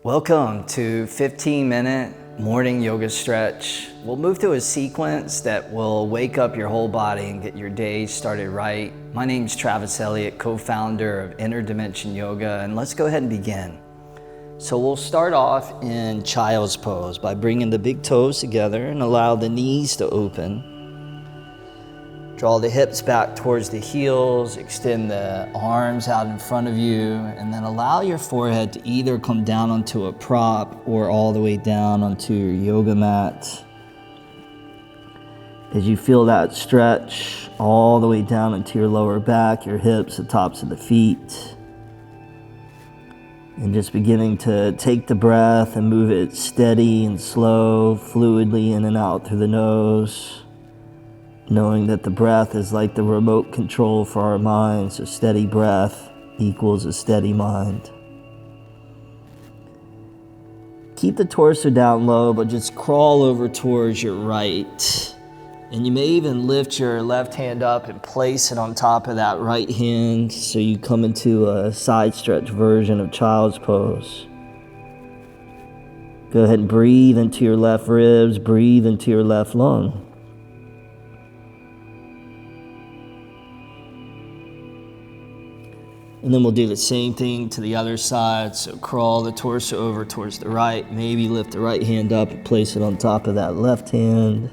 Welcome to 15-minute morning yoga stretch. We'll move through a sequence that will wake up your whole body and get your day started right. My name's Eliot, co-founder of Inner Dimension Yoga, and let's go ahead and begin. So we'll start off in child's pose by bringing the big toes together and allow the knees to open. Draw the hips back towards the heels, extend the arms out in front of you, and then allow your forehead to either come down onto a prop or all the way down onto your yoga mat. As you feel that stretch all the way down into your lower back, your hips, the tops of the feet. And just beginning to take the breath and move it steady and slow, fluidly in and out through the nose. Knowing that the breath is like the remote control for our minds, so steady breath equals a steady mind. Keep the torso down low, but just crawl over towards your right. And you may even lift your left hand up and place it on top of that right hand, so you come into a side stretch version of child's pose. Go ahead and breathe into your left ribs, breathe into your left lung. And then we'll do the same thing to the other side. So crawl the torso over towards the right. Maybe lift the right hand up and place it on top of that left hand.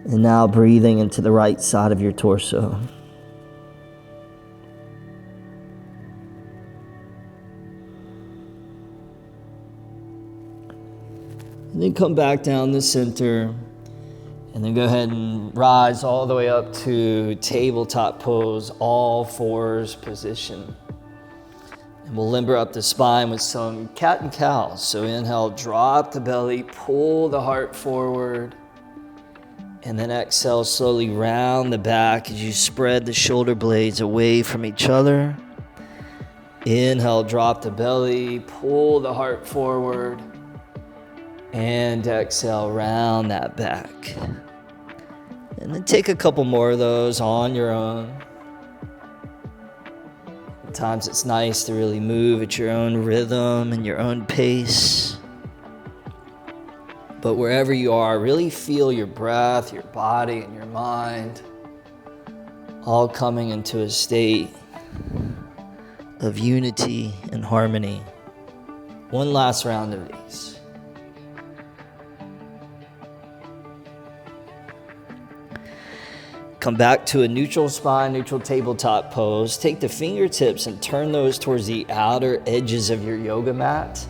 And now breathing into the right side of your torso. And then come back down the center. And then go ahead and rise all the way up to tabletop pose, all fours position. And we'll limber up the spine with some cat and cow. So inhale, drop the belly, pull the heart forward. And then exhale, slowly round the back as you spread the shoulder blades away from each other. Inhale, drop the belly, pull the heart forward. And exhale, round that back. And then take a couple more of those on your own. Sometimes it's nice to really move at your own rhythm and your own pace. But wherever you are, really feel your breath, your body, and your mind all coming into a state of unity and harmony. One last round of these. Come back to a neutral spine, neutral tabletop pose. Take the fingertips and turn those towards the outer edges of your yoga mat.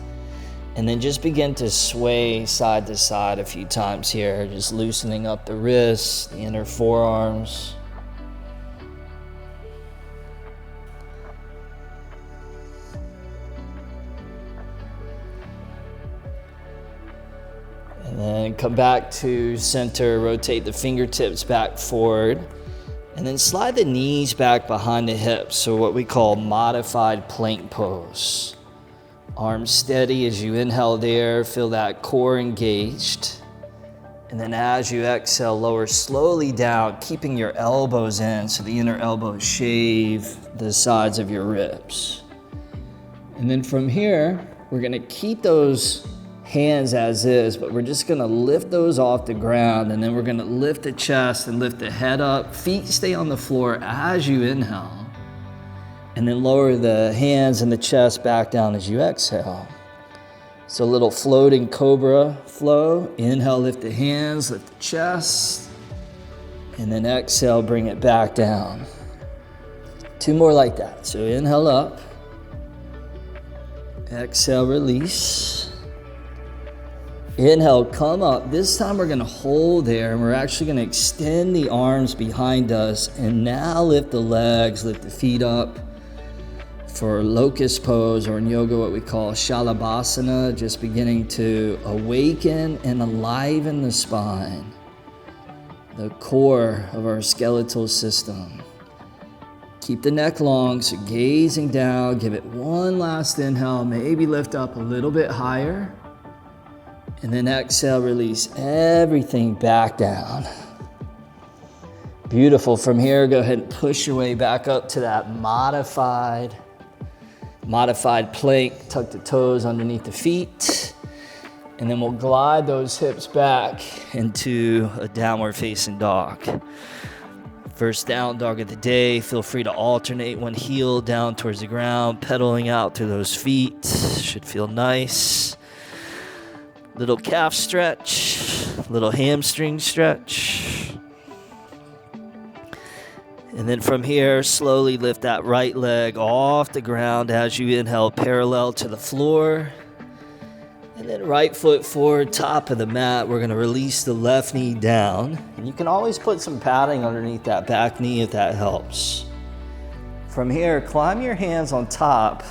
And then just begin to sway side to side a few times here, just loosening up the wrists, the inner forearms. And then come back to center, rotate the fingertips back forward, and then slide the knees back behind the hips, so what we call modified plank pose. Arms steady as you inhale there, feel that core engaged. And then as you exhale, lower slowly down, keeping your elbows in, so the inner elbows shave the sides of your ribs. And then from here, we're gonna keep those hands as is, but we're just gonna lift those off the ground, and then we're gonna lift the chest and lift the head up. Feet stay on the floor as you inhale, and then lower the hands and the chest back down as you exhale. So a little floating cobra flow. Inhale, lift the hands, lift the chest, and then exhale, bring it back down. Two more like that. So inhale up, exhale, release. Inhale, come up. This time we're gonna hold there, and we're actually gonna extend the arms behind us, and now lift the legs, lift the feet up for locust pose, or in yoga what we call shalabhasana, just beginning to awaken and enliven the spine, the core of our skeletal system. Keep the neck long, so gazing down, give it one last inhale, maybe lift up a little bit higher. And then exhale, release everything back down. Beautiful. From here, go ahead and push your way back up to that modified Modified plank, tuck the toes underneath the feet. And then we'll glide those hips back into a downward facing dog. First down dog of the day. Feel free to alternate one heel down towards the ground, pedaling out through those feet. Should feel nice. Little calf stretch, little hamstring stretch. And then from here, slowly lift that right leg off the ground as you inhale, parallel to the floor. And then right foot forward, top of the mat. We're gonna release the left knee down. And you can always put some padding underneath that back knee if that helps. From here, climb your hands on top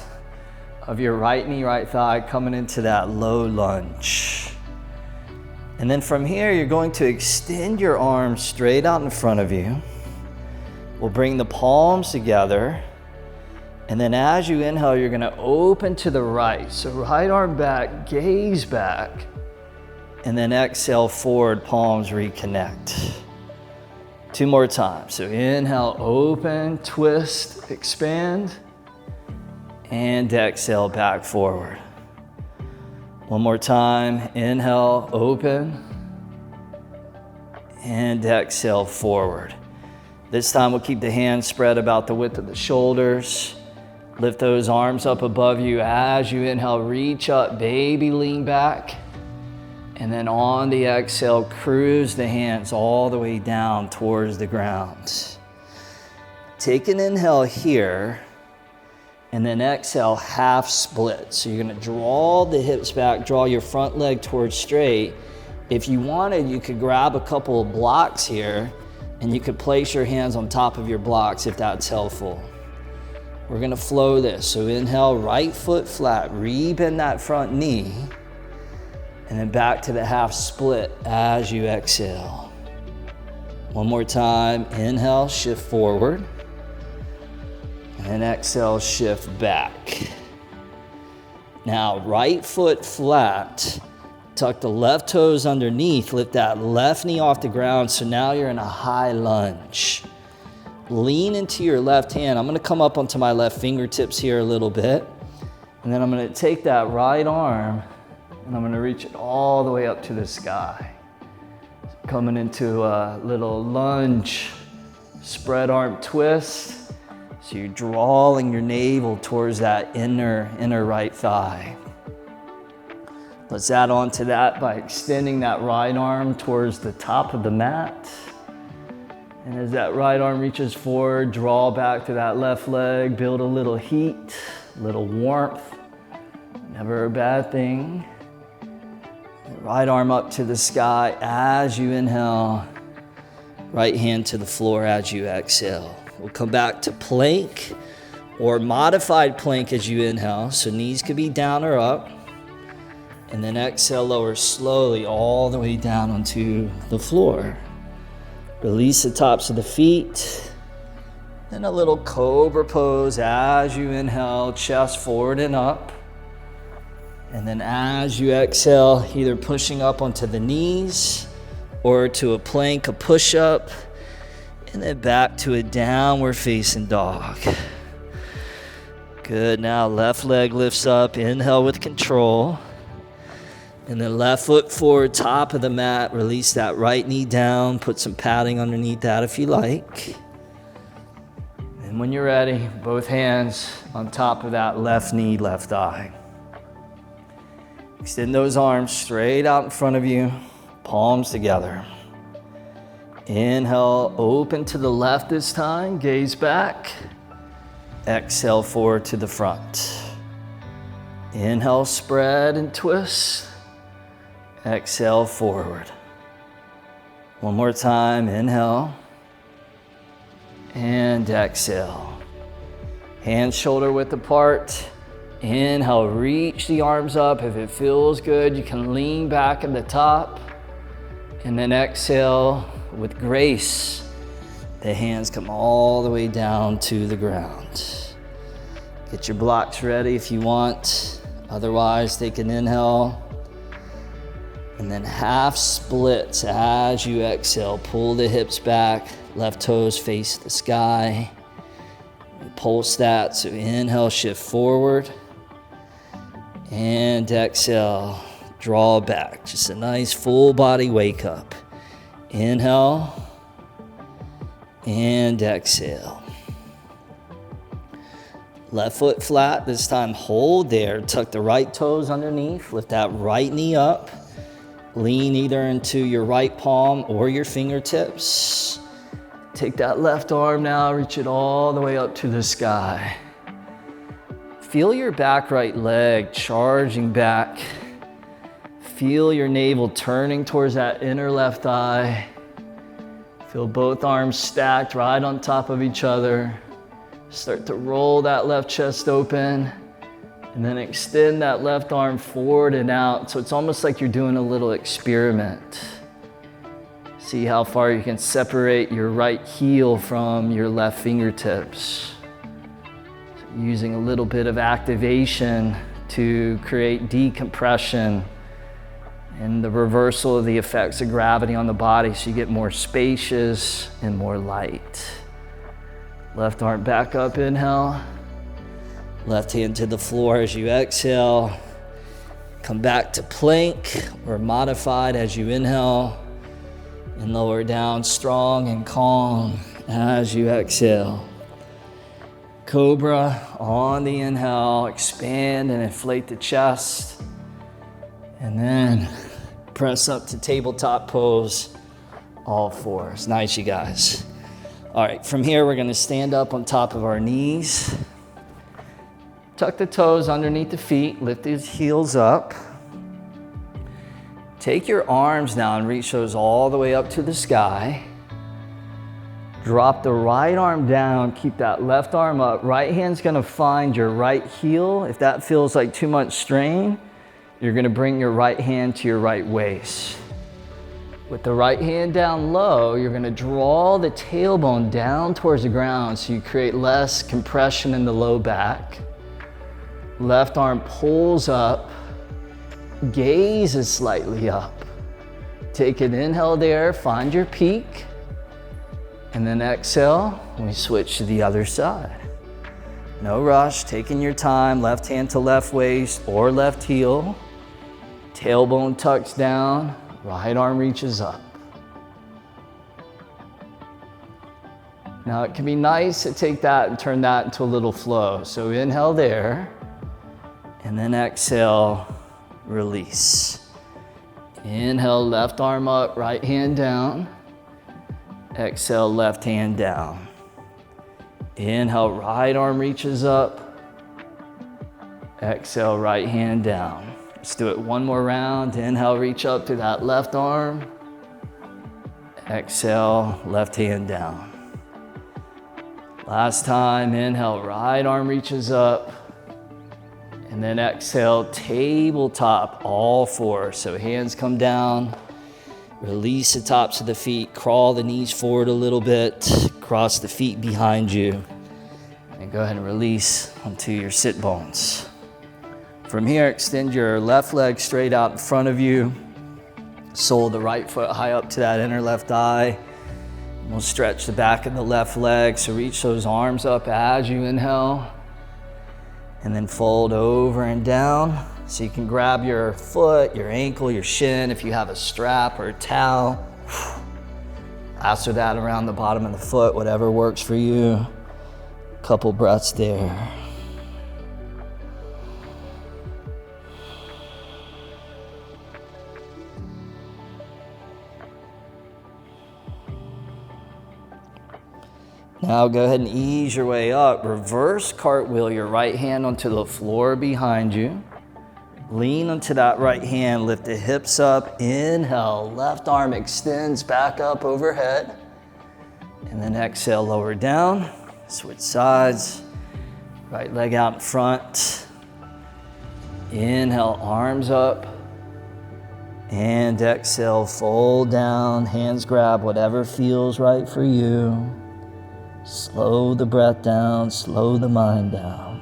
of your right knee, right thigh, coming into that low lunge. And then from here, you're going to extend your arms straight out in front of you. We'll bring the palms together. And then as you inhale, you're gonna open to the right. So right arm back, gaze back. And then exhale forward, palms reconnect. 2 more times. So inhale, open, twist, expand. And exhale, back forward. 1 more time. Inhale, open. And exhale, forward. This time we'll keep the hands spread about the width of the shoulders. Lift those arms up above you. As you inhale, reach up, baby, lean back. And then on the exhale, cruise the hands all the way down towards the ground. Take an inhale here, and then exhale, half split. So you're gonna draw the hips back, draw your front leg towards straight. If you wanted, you could grab a couple of blocks here, and you could place your hands on top of your blocks if that's helpful. We're gonna flow this. So inhale, right foot flat, rebend that front knee, and then back to the half split as you exhale. 1 more time, inhale, shift forward, and exhale, shift back. Now, right foot flat, tuck the left toes underneath, lift that left knee off the ground, so now you're in a high lunge. Lean into your left hand. I'm gonna come up onto my left fingertips here a little bit. And then I'm gonna take that right arm and I'm gonna reach it all the way up to the sky. Coming into a little lunge, spread arm twist. So you're drawing your navel towards that inner right thigh. Let's add on to that by extending that right arm towards the top of the mat. And as that right arm reaches forward, draw back to that left leg, build a little heat, a little warmth, never a bad thing. Right arm up to the sky as you inhale, right hand to the floor as you exhale. We'll come back to plank or modified plank as you inhale, so knees could be down or up. And then exhale, lower slowly all the way down onto the floor. Release the tops of the feet. Then a little cobra pose as you inhale, chest forward and up. And then as you exhale, either pushing up onto the knees or to a plank, a push-up, and then back to a downward facing dog. Good, now left leg lifts up, inhale with control. And then left foot forward, top of the mat, release that right knee down, put some padding underneath that if you like. And when you're ready, both hands on top of that left knee, left thigh. Extend those arms straight out in front of you, palms together. Inhale, open to the left this time, gaze back. Exhale, forward to the front. Inhale, spread and twist. Exhale, forward. 1 more time, inhale. And exhale. Hands shoulder width apart. Inhale, reach the arms up. If it feels good, you can lean back at the top. And then exhale with grace. The hands come all the way down to the ground. Get your blocks ready if you want. Otherwise, take an inhale. And then half splits as you exhale. Pull the hips back, left toes face the sky. pulse that. So inhale, shift forward. And exhale, draw back. Just a nice full body wake up. Inhale. And exhale. Left foot flat. This time hold there. Tuck the right toes underneath. Lift that right knee up. Lean either into your right palm or your fingertips. Take that left arm now, reach it all the way up to the sky. Feel your back right leg charging back. Feel your navel turning towards that inner left thigh. Feel both arms stacked right on top of each other. Start to roll that left chest open. And then extend that left arm forward and out. So it's almost like you're doing a little experiment. See how far you can separate your right heel from your left fingertips. So using a little bit of activation to create decompression and the reversal of the effects of gravity on the body so you get more spacious and more light. Left arm back up, inhale. Left hand to the floor as you exhale. Come back to plank or modified as you inhale. And lower down strong and calm as you exhale. Cobra on the inhale. Expand and inflate the chest. And then press up to tabletop pose. All fours. Nice, you guys. All right, from here we're going to stand up on top of our knees. Tuck the toes underneath the feet, lift these heels up. Take your arms now and reach those all the way up to the sky. Drop the right arm down, keep that left arm up. Right hand's gonna find your right heel. If that feels like too much strain, you're gonna bring your right hand to your right waist. With the right hand down low, you're gonna draw the tailbone down towards the ground so you create less compression in the low back. Left arm pulls up, gaze is slightly up. Take an inhale there, find your peak, and then exhale, we switch to the other side. No rush, taking your time, left hand to left waist or left heel. Tailbone tucks down, right arm reaches up. Now it can be nice to take that and turn that into a little flow. So inhale there. And then exhale, release. Inhale, left arm up, right hand down. Exhale, left hand down. Inhale, right arm reaches up. Exhale, right hand down. Let's do it one more round. Inhale, reach up to that left arm. Exhale, left hand down. Last time, inhale, right arm reaches up. And then exhale, tabletop, all four. So hands come down, release the tops of the feet, crawl the knees forward a little bit, cross the feet behind you, and go ahead and release onto your sit bones. From here, extend your left leg straight out in front of you, sole of the right foot high up to that inner left thigh. We'll stretch the back of the left leg, so reach those arms up as you inhale. And then fold over and down. So you can grab your foot, your ankle, your shin, if you have a strap or a towel. Lasso that around the bottom of the foot, whatever works for you. Couple breaths there. Now go ahead and ease your way up. Reverse cartwheel your right hand onto the floor behind you. Lean onto that right hand, lift the hips up. Inhale, left arm extends back up overhead. And then exhale, lower down. Switch sides. Right leg out in front. Inhale, arms up. And exhale, fold down. Hands grab whatever feels right for you. Slow the breath down, slow the mind down.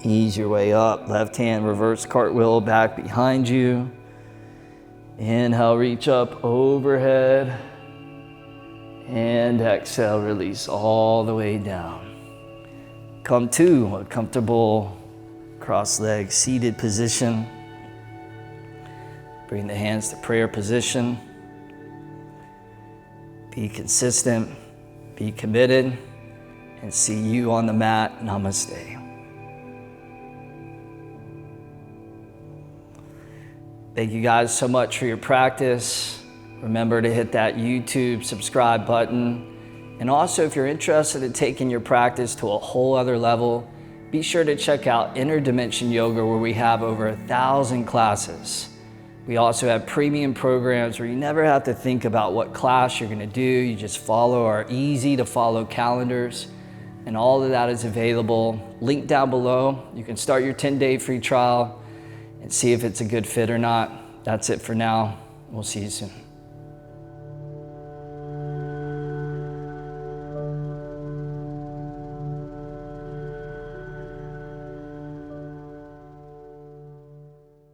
Ease your way up. Left hand reverse cartwheel back behind you. Inhale, reach up overhead. And exhale, release all the way down. Come to a comfortable cross-legged seated position. Bring the hands to prayer position. Be consistent, be committed, and see you on the mat. Namaste. Thank you guys so much for your practice. Remember to hit that YouTube subscribe button. And also, if you're interested in taking your practice to a whole other level, be sure to check out Inner Dimension Yoga, where we have over 1,000 classes. We also have premium programs where you never have to think about what class you're gonna do. You just follow our easy to follow calendars, and all of that is available. Link down below. You can start your 10-day free trial and see if it's a good fit or not. That's it for now. We'll see you soon.